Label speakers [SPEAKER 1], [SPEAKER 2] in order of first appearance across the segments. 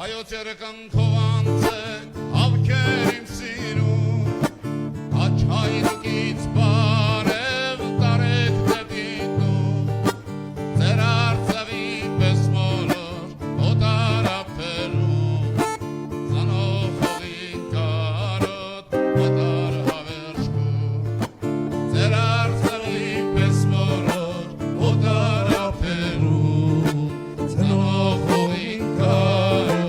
[SPEAKER 1] Հայոց երեկան քովանցեք, ավքեր իմ սիրում, աչ հայրուկից բարև տարեք դեպիտում, ձեր արծավի պես մոլոր օտարապերում, զանով հողի կարոտ մատար հավերշկում, ձեր արծավի պես մոլոր օտարապերում, զանով հողի կարոտ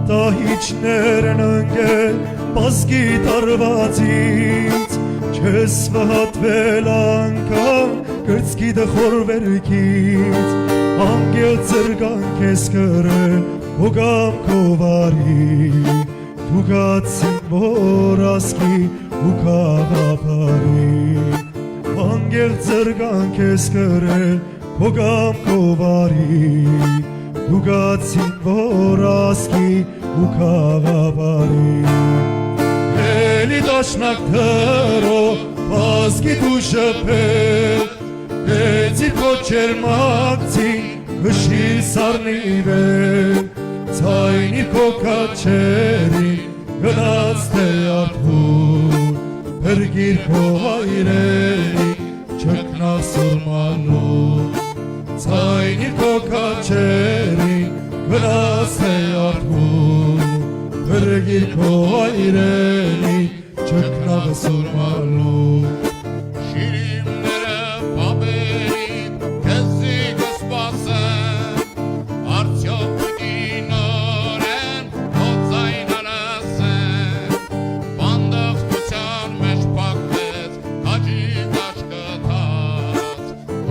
[SPEAKER 2] Տահիճներն ընկել բազկի տարվածից, չես վհատվել անգամ կրծքի դխորվերքից, անգել ծրգանք ես կրել հոգամ քովարի, դու գացին որ ասկի ու կաղապարի, անգել ծրգանք ես կրել հոգամ քովարի, դու գացին որ ասկի ու կաղապարի, էլի դաշնակ թրո բազկի դու շպել, էցիր կոչեր մակցին կշիր սարնի վեր, ցայնի կոքաչերին գնաց թե արդուր, հրգիր քո հայրերի չկնավ սուրմանու, ցայնի կոքաչերին գնաց թե արդուր, հրգիր քո հայրերի չկնավ սուրմանու,
[SPEAKER 1] շիրիմները պապերին կեզի կսպասեն, արդյոք պիտի նորեն հոծայն անասեն, բանդախտության մեջ պակվեց կաջի կաշկտած,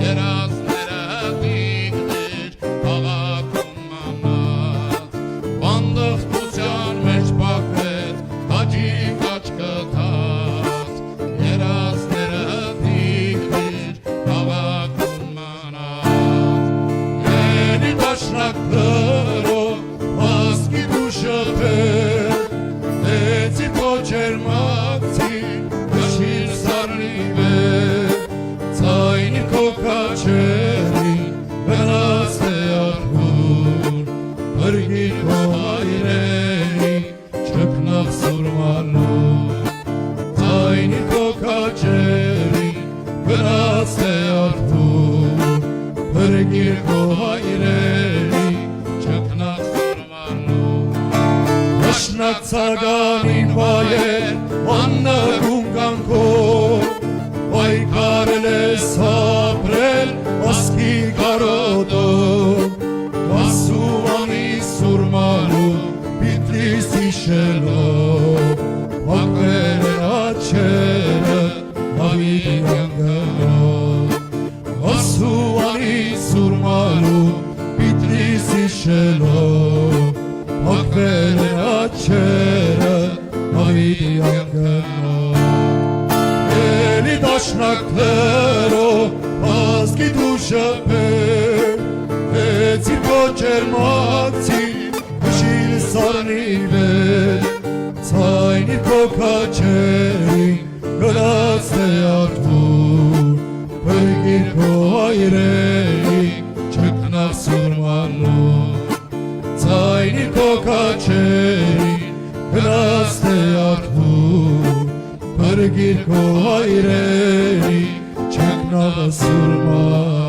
[SPEAKER 1] երազները դիգներ քաղաքում մանած, բանդախտության մեջ պակվեց կաջի կաշկտած, երազները դիգներ քաղաքում մանած, էլի դաշնակ թրո բազկի դու շպել, էցիր կոչեր մակցին կշիր սարնի վեր, ցայնի կոքաչերին գնաց թե արդուր, հրգիր քո հայրերի չկնավ սուրմանու, ցայնի կոքաչերին գնաց թե արդուր, հրգիր քո հայրերի չկնավ սուրմանու, դաշնակ ցագանին վայեր աննագում կանքով, պայքարել ես ապրել ասկի կարոտով, ասուանի սուրմանու պիտլիս իշելով, պակվել են աչերը հավիդի անգնով, ասուանի սուրմանու պիտլիս իշելով, պակվել են աչերը հավիդի անգնով, էլի դաշնակ թրո բազկի դու շպել, էցիր կոչեր մակցին կշիր սարնի վեր, ցայնի կոքաչերին գնաց թե արդուր, հրգիր քո հայրերի չկնավ սուրմանու, ցայնի կոքաչերին գնաց թե արդուր, հրգիր քո հայրերի չկնավ սուրմանու,